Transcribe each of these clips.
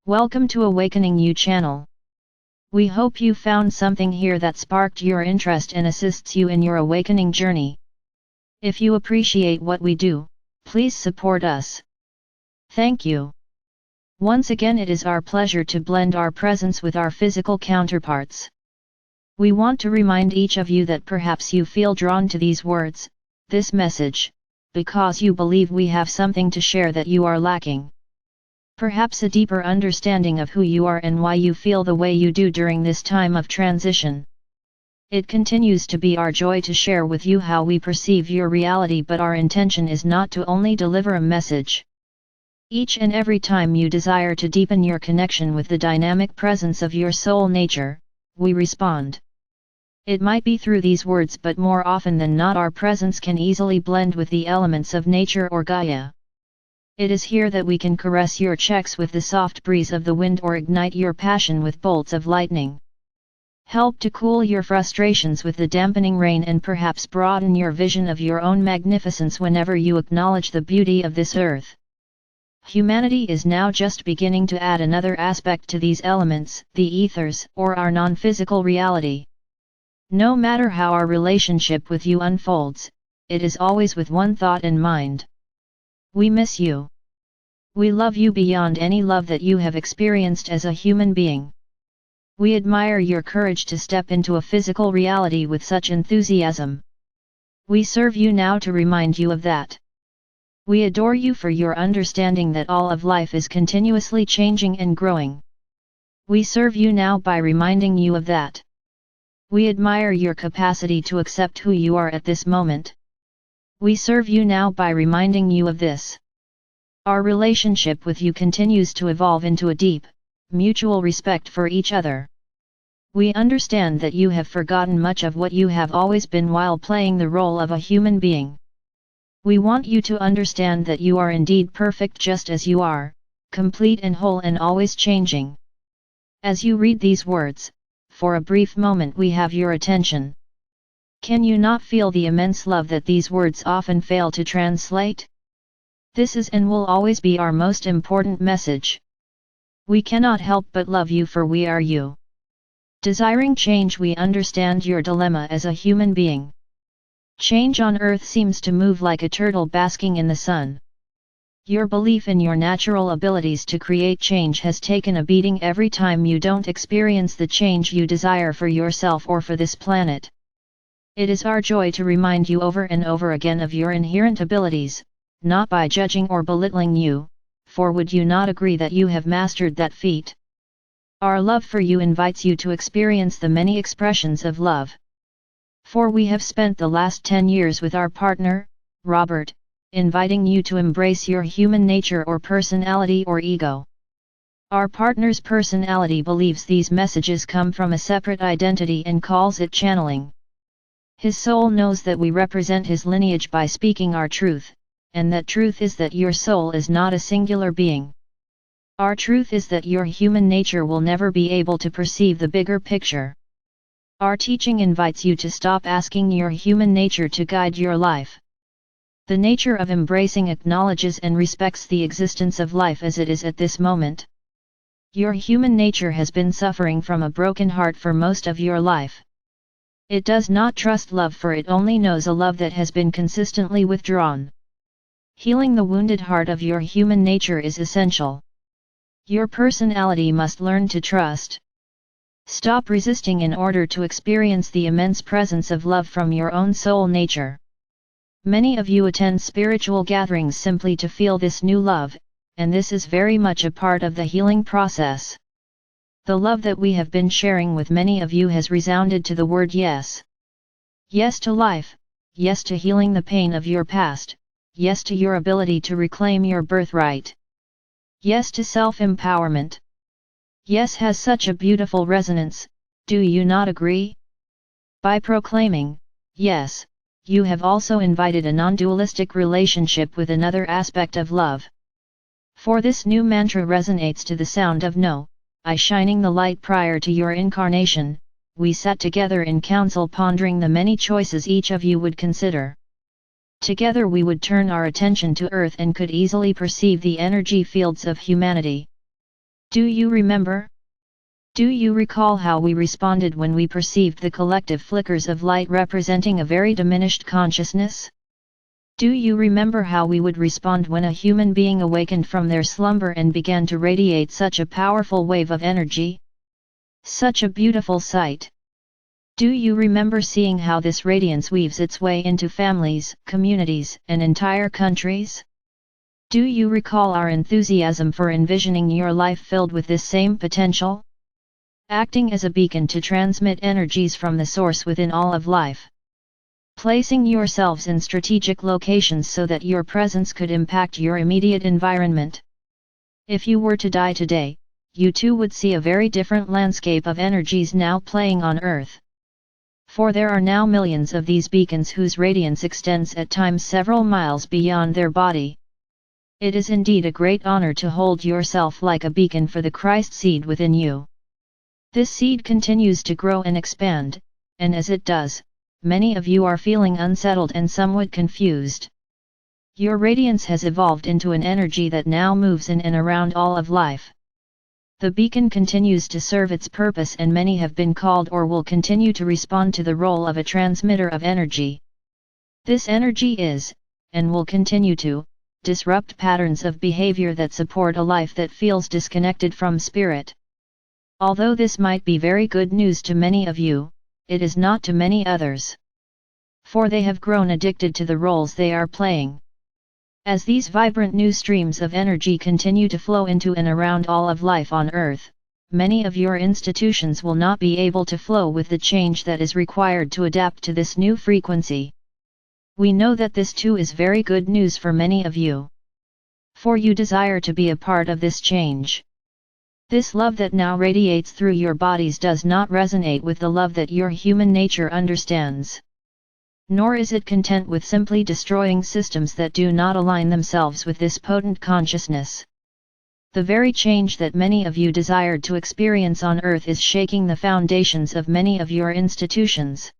Welcome to AwakeningYOU channel. We hope you found something here that sparked your interest and assists you in your awakening journey. If you appreciate what we do, please support us. Thank you. Once again, it is our pleasure to blend our presence with our physical counterparts. We want to remind each of you that perhaps you feel drawn to these words, this message, because you believe we have something to share that you are lacking. Perhaps a deeper understanding of who you are and why you feel the way you do during this time of transition. It continues to be our joy to share with you how we perceive your reality, but our intention is not to only deliver a message. Each and every time you desire to deepen your connection with the dynamic presence of your soul nature, we respond. It might be through these words, but more often than not our presence can easily blend with the elements of nature or Gaia. It is here that we can caress your checks with the soft breeze of the wind or ignite your passion with bolts of lightning. Help to cool your frustrations with the dampening rain and perhaps broaden your vision of your own magnificence whenever you acknowledge the beauty of this earth. Humanity is now just beginning to add another aspect to these elements, the ethers, or our non-physical reality. No matter how our relationship with you unfolds, it is always with one thought in mind. We miss you. We love you beyond any love that you have experienced as a human being. We admire your courage to step into a physical reality with such enthusiasm. We serve you now to remind you of that. We adore you for your understanding that all of life is continuously changing and growing. We serve you now by reminding you of that. We admire your capacity to accept who you are at this moment. We serve you now by reminding you of this. Our relationship with you continues to evolve into a deep, mutual respect for each other. We understand that you have forgotten much of what you have always been while playing the role of a human being. We want you to understand that you are indeed perfect just as you are, complete and whole and always changing. As you read these words, for a brief moment we have your attention. Can you not feel the immense love that these words often fail to translate? This is and will always be our most important message. We cannot help but love you, for we are you. Desiring change, we understand your dilemma as a human being. Change on earth seems to move like a turtle basking in the sun. Your belief in your natural abilities to create change has taken a beating every time you don't experience the change you desire for yourself or for this planet. It is our joy to remind you over and over again of your inherent abilities, not by judging or belittling you, for would you not agree that you have mastered that feat? Our love for you invites you to experience the many expressions of love. For we have spent the last 10 years with our partner, Robert, inviting you to embrace your human nature or personality or ego. Our partner's personality believes these messages come from a separate identity and calls it channeling. His soul knows that we represent his lineage by speaking our truth, and that truth is that your soul is not a singular being. Our truth is that your human nature will never be able to perceive the bigger picture. Our teaching invites you to stop asking your human nature to guide your life. The nature of embracing acknowledges and respects the existence of life as it is at this moment. Your human nature has been suffering from a broken heart for most of your life. It does not trust love, for it only knows a love that has been consistently withdrawn. Healing the wounded heart of your human nature is essential. Your personality must learn to trust. Stop resisting in order to experience the immense presence of love from your own soul nature. Many of you attend spiritual gatherings simply to feel this new love, and this is very much a part of the healing process. The love that we have been sharing with many of you has resounded to the word yes. Yes to life, yes to healing the pain of your past, yes to your ability to reclaim your birthright. Yes to self-empowerment. Yes has such a beautiful resonance, do you not agree? By proclaiming, yes, you have also invited a non-dualistic relationship with another aspect of love. For this new mantra resonates to the sound of no, I shining the light. Prior to your incarnation, we sat together in council pondering the many choices each of you would consider. Together we would turn our attention to Earth and could easily perceive the energy fields of humanity. Do you remember? Do you recall how we responded when we perceived the collective flickers of light representing a very diminished consciousness? Do you remember how we would respond when a human being awakened from their slumber and began to radiate such a powerful wave of energy? Such a beautiful sight! Do you remember seeing how this radiance weaves its way into families, communities, and entire countries? Do you recall our enthusiasm for envisioning your life filled with this same potential? Acting as a beacon to transmit energies from the source within all of life. Placing yourselves in strategic locations so that your presence could impact your immediate environment. If you were to die today, you too would see a very different landscape of energies now playing on Earth. For there are now millions of these beacons whose radiance extends at times several miles beyond their body. It is indeed a great honor to hold yourself like a beacon for the Christ seed within you. This seed continues to grow and expand, and as it does, many of you are feeling unsettled and somewhat confused. Your radiance has evolved into an energy that now moves in and around all of life. The beacon continues to serve its purpose, and many have been called or will continue to respond to the role of a transmitter of energy. This energy is, and will continue to, disrupt patterns of behavior that support a life that feels disconnected from spirit. Although this might be very good news to many of you, it is not to many others. For they have grown addicted to the roles they are playing. As these vibrant new streams of energy continue to flow into and around all of life on Earth, many of your institutions will not be able to flow with the change that is required to adapt to this new frequency. We know that this too is very good news for many of you. For you desire to be a part of this change. This love that now radiates through your bodies does not resonate with the love that your human nature understands. Nor is it content with simply destroying systems that do not align themselves with this potent consciousness. The very change that many of you desired to experience on Earth is shaking the foundations of many of your institutions.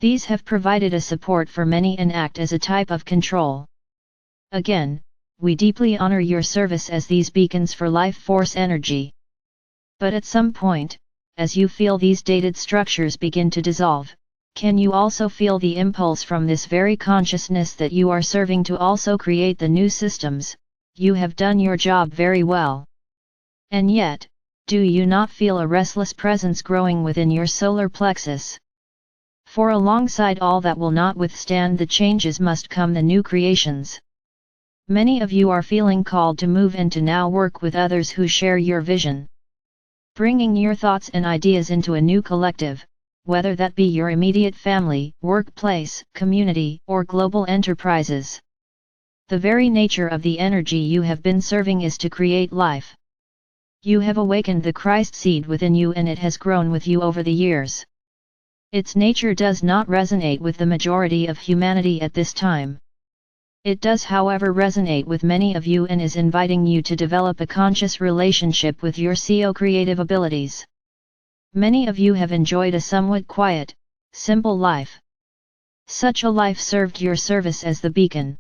These have provided a support for many and act as a type of control. Again, we deeply honor your service as these beacons for life force energy. But at some point, as you feel these dated structures begin to dissolve, can you also feel the impulse from this very consciousness that you are serving to also create the new systems? You have done your job very well. And yet, do you not feel a restless presence growing within your solar plexus? For alongside all that will not withstand the changes must come the new creations. Many of you are feeling called to move and to now work with others who share your vision. Bringing your thoughts and ideas into a new collective, whether that be your immediate family, workplace, community, or global enterprises. The very nature of the energy you have been serving is to create life. You have awakened the Christ seed within you, and it has grown with you over the years. Its nature does not resonate with the majority of humanity at this time. It does, however, resonate with many of you and is inviting you to develop a conscious relationship with your creative abilities. Many of you have enjoyed a somewhat quiet, simple life. Such a life served your service as the beacon.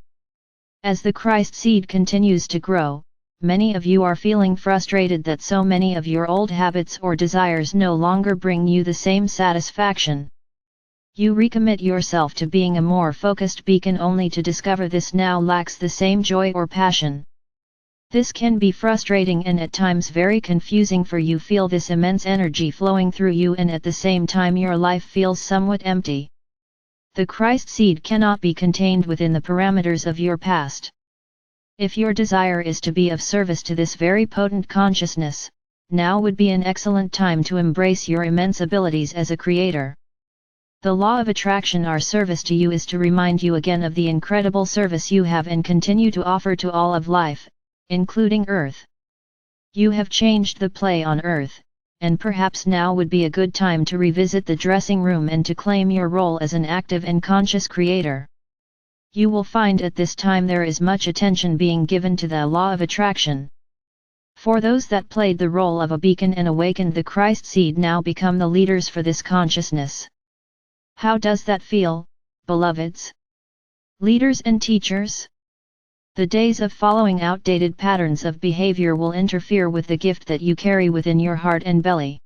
As the Christ seed continues to grow, many of you are feeling frustrated that so many of your old habits or desires no longer bring you the same satisfaction. You recommit yourself to being a more focused beacon only to discover this now lacks the same joy or passion. This can be frustrating and at times very confusing, for you feel this immense energy flowing through you and at the same time your life feels somewhat empty. The Christ seed cannot be contained within the parameters of your past. If your desire is to be of service to this very potent consciousness, now would be an excellent time to embrace your immense abilities as a creator. The law of attraction, our service to you, is to remind you again of the incredible service you have and continue to offer to all of life, including Earth. You have changed the play on Earth, and perhaps now would be a good time to revisit the dressing room and to claim your role as an active and conscious creator. You will find at this time there is much attention being given to the law of attraction. For those that played the role of a beacon and awakened the Christ seed now become the leaders for this consciousness. How does that feel, beloveds? Leaders and teachers? The days of following outdated patterns of behavior will interfere with the gift that you carry within your heart and belly.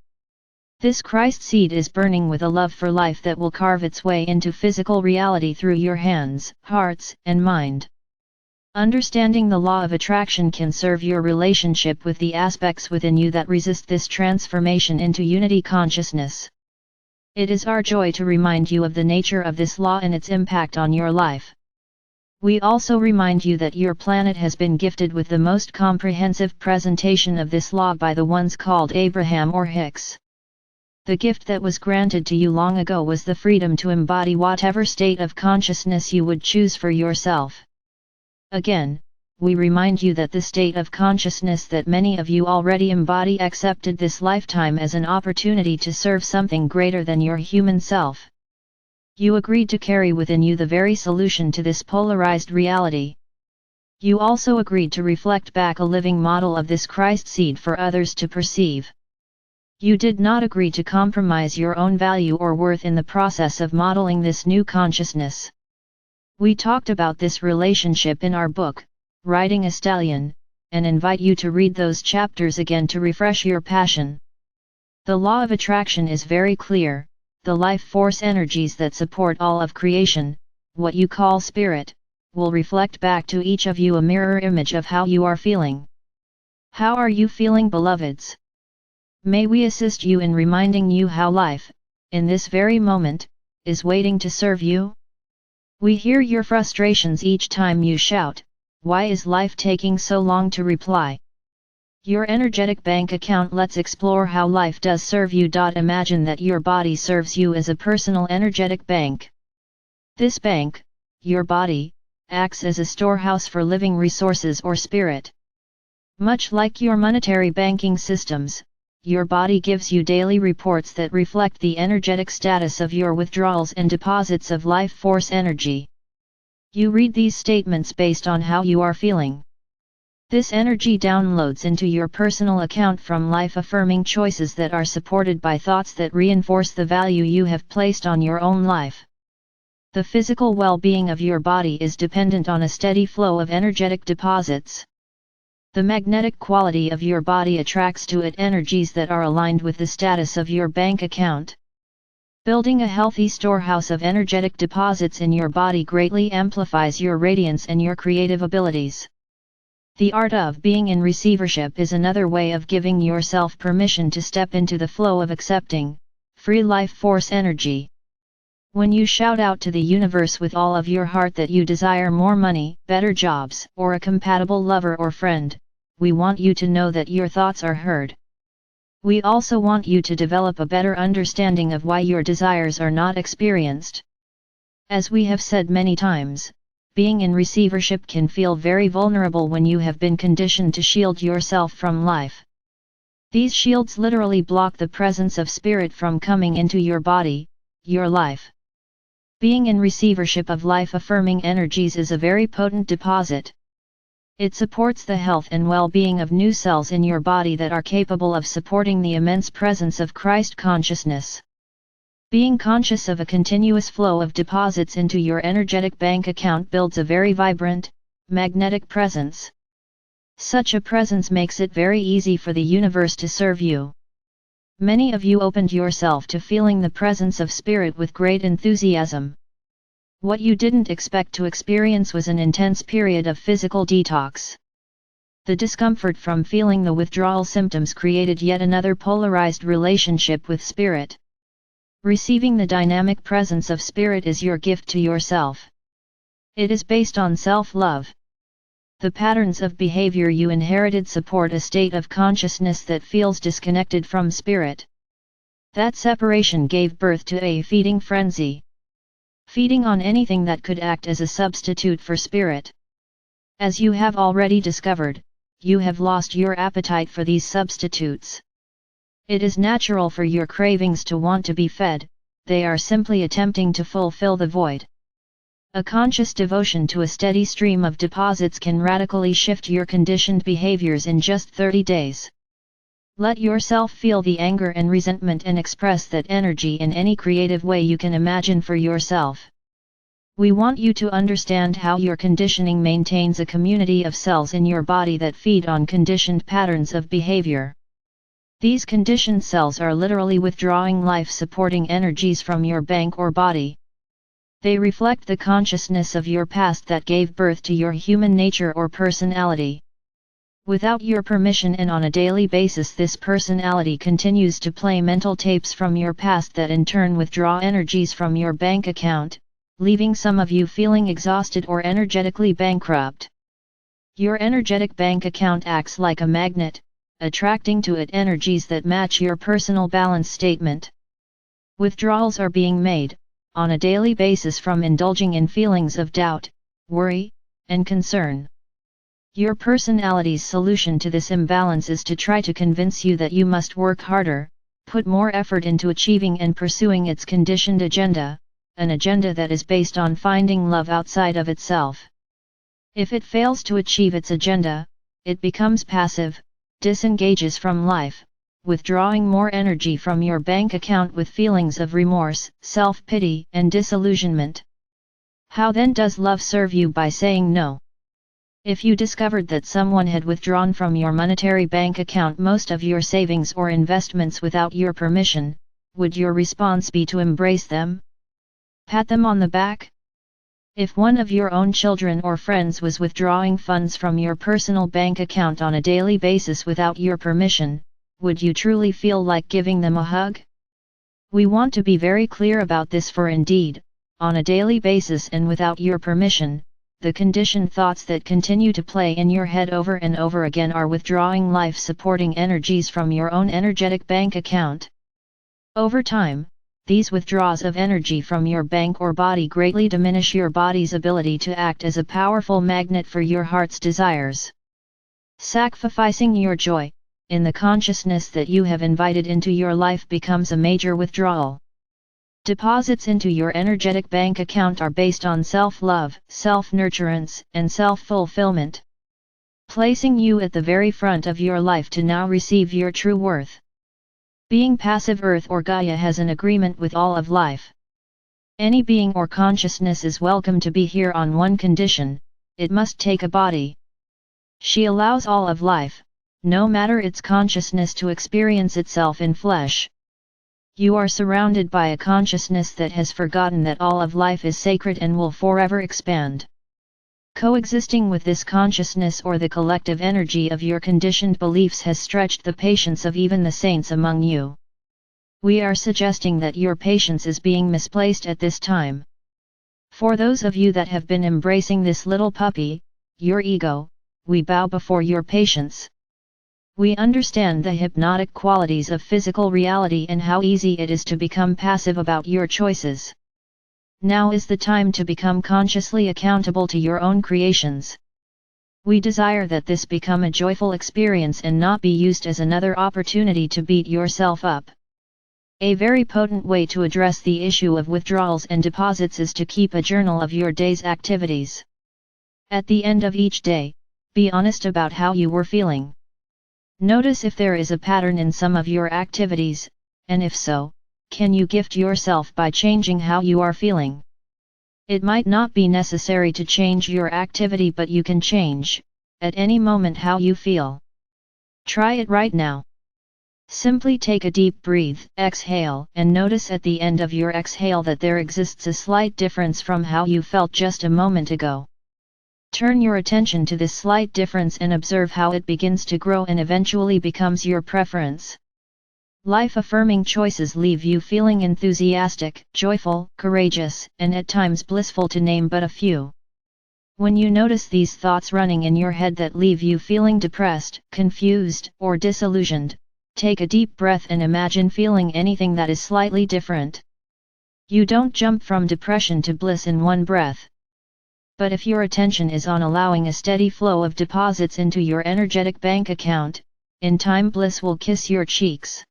This Christ seed is burning with a love for life that will carve its way into physical reality through your hands, hearts, and mind. Understanding the law of attraction can serve your relationship with the aspects within you that resist this transformation into unity consciousness. It is our joy to remind you of the nature of this law and its impact on your life. We also remind you that your planet has been gifted with the most comprehensive presentation of this law by the ones called Abraham or Hicks. The gift that was granted to you long ago was the freedom to embody whatever state of consciousness you would choose for yourself. Again, we remind you that the state of consciousness that many of you already embody accepted this lifetime as an opportunity to serve something greater than your human self. You agreed to carry within you the very solution to this polarized reality. You also agreed to reflect back a living model of this Christ seed for others to perceive. You did not agree to compromise your own value or worth in the process of modeling this new consciousness. We talked about this relationship in our book, Riding a Stallion, and invite you to read those chapters again to refresh your passion. The law of attraction is very clear. The life force energies that support all of creation, what you call spirit, will reflect back to each of you a mirror image of how you are feeling. How are you feeling, beloveds? May we assist you in reminding you how life, in this very moment, is waiting to serve you? We hear your frustrations each time you shout, "Why is life taking so long to reply?" Your energetic bank account. Let's explore how life does serve you. Imagine that your body serves you as a personal energetic bank. This bank, your body, acts as a storehouse for living resources or spirit. Much like your monetary banking systems, your body gives you daily reports that reflect the energetic status of your withdrawals and deposits of life force energy. You read these statements based on how you are feeling. This energy downloads into your personal account from life-affirming choices that are supported by thoughts that reinforce the value you have placed on your own life. The physical well-being of your body is dependent on a steady flow of energetic deposits. The magnetic quality of your body attracts to it energies that are aligned with the status of your bank account. Building a healthy storehouse of energetic deposits in your body greatly amplifies your radiance and your creative abilities. The art of being in receivership is another way of giving yourself permission to step into the flow of accepting, free life force energy. When you shout out to the universe with all of your heart that you desire more money, better jobs, or a compatible lover or friend, we want you to know that your thoughts are heard. We also want you to develop a better understanding of why your desires are not experienced. As we have said many times, being in receivership can feel very vulnerable when you have been conditioned to shield yourself from life. These shields literally block the presence of spirit from coming into your body, your life. Being in receivership of life-affirming energies is a very potent deposit. It supports the health and well-being of new cells in your body that are capable of supporting the immense presence of Christ consciousness. Being conscious of a continuous flow of deposits into your energetic bank account builds a very vibrant, magnetic presence. Such a presence makes it very easy for the universe to serve you. Many of you opened yourself to feeling the presence of spirit with great enthusiasm. What you didn't expect to experience was an intense period of physical detox. The discomfort from feeling the withdrawal symptoms created yet another polarized relationship with spirit. Receiving the dynamic presence of spirit is your gift to yourself. It is based on self-love. The patterns of behavior you inherited support a state of consciousness that feels disconnected from spirit. That separation gave birth to a feeding frenzy. Feeding on anything that could act as a substitute for spirit. As you have already discovered, you have lost your appetite for these substitutes. It is natural for your cravings to want to be fed, they are simply attempting to fulfill the void. A conscious devotion to a steady stream of deposits can radically shift your conditioned behaviors in just 30 days. Let yourself feel the anger and resentment and express that energy in any creative way you can imagine for yourself. We want you to understand how your conditioning maintains a community of cells in your body that feed on conditioned patterns of behavior. These conditioned cells are literally withdrawing life-supporting energies from your bank or body. They reflect the consciousness of your past that gave birth to your human nature or personality. Without your permission and on a daily basis, this personality continues to play mental tapes from your past that in turn withdraw energies from your bank account, leaving some of you feeling exhausted or energetically bankrupt. Your energetic bank account acts like a magnet, attracting to it energies that match your personal balance statement. Withdrawals are being made, on a daily basis, from indulging in feelings of doubt, worry, and concern. Your personality's solution to this imbalance is to try to convince you that you must work harder, put more effort into achieving and pursuing its conditioned agenda, an agenda that is based on finding love outside of itself. If it fails to achieve its agenda, it becomes passive, disengages from life, withdrawing more energy from your bank account with feelings of remorse, self-pity, and disillusionment. How then does love serve you by saying no? If you discovered that someone had withdrawn from your monetary bank account most of your savings or investments without your permission, would your response be to embrace them? Pat them on the back? If one of your own children or friends was withdrawing funds from your personal bank account on a daily basis without your permission, would you truly feel like giving them a hug? We want to be very clear about this, for indeed, on a daily basis and without your permission, the conditioned thoughts that continue to play in your head over and over again are withdrawing life-supporting energies from your own energetic bank account. Over time, these withdrawals of energy from your bank or body greatly diminish your body's ability to act as a powerful magnet for your heart's desires. Sacrificing your joy, in the consciousness that you have invited into your life, becomes a major withdrawal. Deposits into your energetic bank account are based on self-love, self-nurturance, and self-fulfillment, placing you at the very front of your life to now receive your true worth. Being passive, Earth or Gaia has an agreement with all of life. Any being or consciousness is welcome to be here on one condition: it must take a body. She allows all of life, no matter its consciousness, to experience itself in flesh. You are surrounded by a consciousness that has forgotten that all of life is sacred and will forever expand. Coexisting with this consciousness or the collective energy of your conditioned beliefs has stretched the patience of even the saints among you. We are suggesting that your patience is being misplaced at this time. For those of you that have been embracing this little puppy, your ego, we bow before your patience. We understand the hypnotic qualities of physical reality and how easy it is to become passive about your choices. Now is the time to become consciously accountable to your own creations. We desire that this become a joyful experience and not be used as another opportunity to beat yourself up. A very potent way to address the issue of withdrawals and deposits is to keep a journal of your day's activities. At the end of each day, be honest about how you were feeling. Notice if there is a pattern in some of your activities, and if so, can you gift yourself by changing how you are feeling? It might not be necessary to change your activity, but you can change, at any moment, how you feel. Try it right now. Simply take a deep breath, exhale, and notice at the end of your exhale that there exists a slight difference from how you felt just a moment ago. Turn your attention to this slight difference and observe how it begins to grow and eventually becomes your preference. Life-affirming choices leave you feeling enthusiastic, joyful, courageous, and at times blissful, to name but a few. When you notice these thoughts running in your head that leave you feeling depressed, confused, or disillusioned, take a deep breath and imagine feeling anything that is slightly different. You don't jump from depression to bliss in one breath. But if your attention is on allowing a steady flow of deposits into your energetic bank account, in time bliss will kiss your cheeks.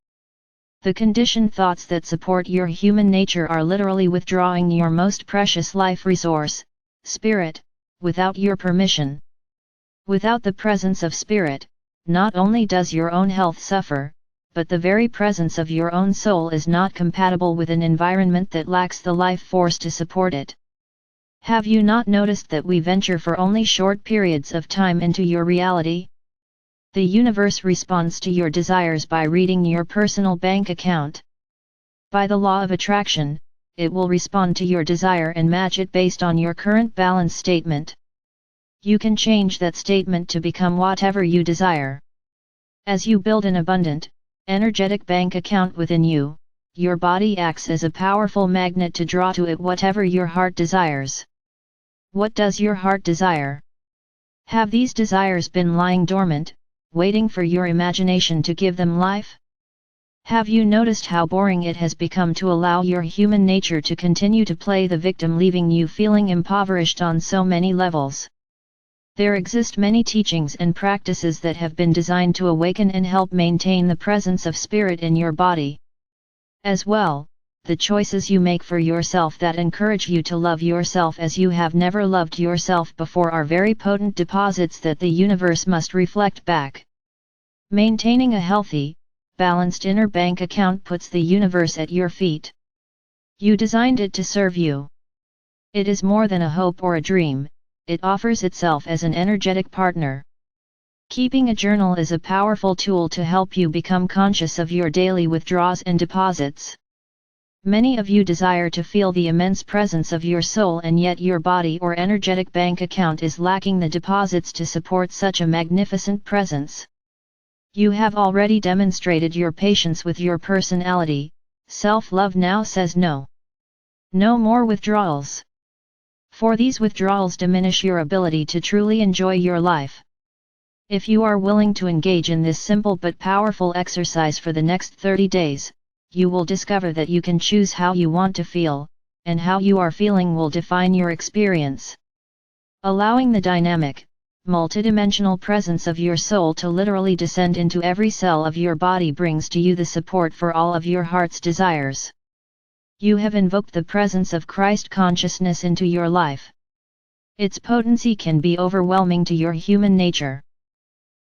The conditioned thoughts that support your human nature are literally withdrawing your most precious life resource, spirit, without your permission. Without the presence of spirit, not only does your own health suffer, but the very presence of your own soul is not compatible with an environment that lacks the life force to support it. Have you not noticed that we venture for only short periods of time into your reality? The universe responds to your desires by reading your personal bank account. By the law of attraction, it will respond to your desire and match it based on your current balance statement. You can change that statement to become whatever you desire. As you build an abundant, energetic bank account within you, your body acts as a powerful magnet to draw to it whatever your heart desires. What does your heart desire? Have these desires been lying dormant, waiting for your imagination to give them life? Have you noticed how boring it has become to allow your human nature to continue to play the victim, leaving you feeling impoverished on so many levels? There exist many teachings and practices that have been designed to awaken and help maintain the presence of spirit in your body. As well, the choices you make for yourself that encourage you to love yourself as you have never loved yourself before are very potent deposits that the universe must reflect back. Maintaining a healthy, balanced inner bank account puts the universe at your feet. You designed it to serve you. It is more than a hope or a dream, it offers itself as an energetic partner. Keeping a journal is a powerful tool to help you become conscious of your daily withdrawals and deposits. Many of you desire to feel the immense presence of your soul, and yet your body or energetic bank account is lacking the deposits to support such a magnificent presence. You have already demonstrated your patience with your personality. Self-love now says no. No more withdrawals. For these withdrawals diminish your ability to truly enjoy your life. If you are willing to engage in this simple but powerful exercise for the next 30 days, you will discover that you can choose how you want to feel, and how you are feeling will define your experience. Allowing the dynamic, multidimensional presence of your soul to literally descend into every cell of your body brings to you the support for all of your heart's desires. You have invoked the presence of Christ consciousness into your life. Its potency can be overwhelming to your human nature.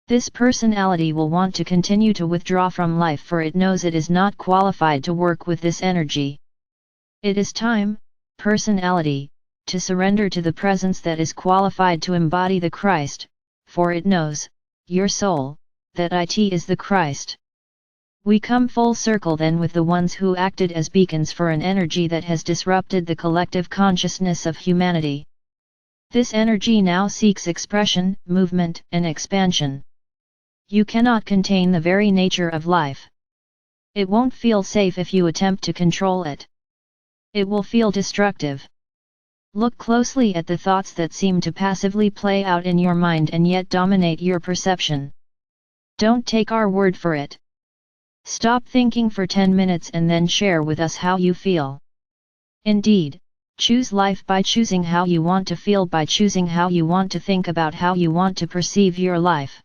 This personality will want to continue to withdraw from life, for it knows it is not qualified to work with this energy. It is time, personality, to surrender to the presence that is qualified to embody the Christ, for it knows, your soul, that it is the Christ. We come full circle then with the ones who acted as beacons for an energy that has disrupted the collective consciousness of humanity. This energy now seeks expression, movement, and expansion. You cannot contain the very nature of life. It won't feel safe if you attempt to control it. It will feel destructive. Look closely at the thoughts that seem to passively play out in your mind and yet dominate your perception. Don't take our word for it. Stop thinking for 10 minutes and then share with us how you feel. Indeed, choose life by choosing how you want to feel, by choosing how you want to think about how you want to perceive your life.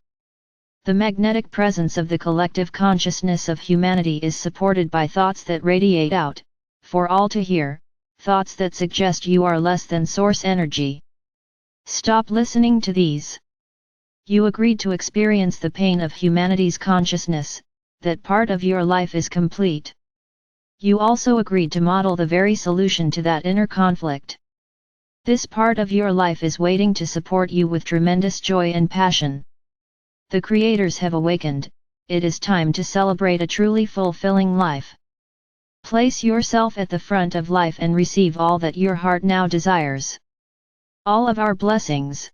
The magnetic presence of the collective consciousness of humanity is supported by thoughts that radiate out, for all to hear, thoughts that suggest you are less than source energy. Stop listening to these. You agreed to experience the pain of humanity's consciousness, that part of your life is complete. You also agreed to model the very solution to that inner conflict. This part of your life is waiting to support you with tremendous joy and passion. The creators have awakened, it is time to celebrate a truly fulfilling life. Place yourself at the front of life and receive all that your heart now desires. All of our blessings.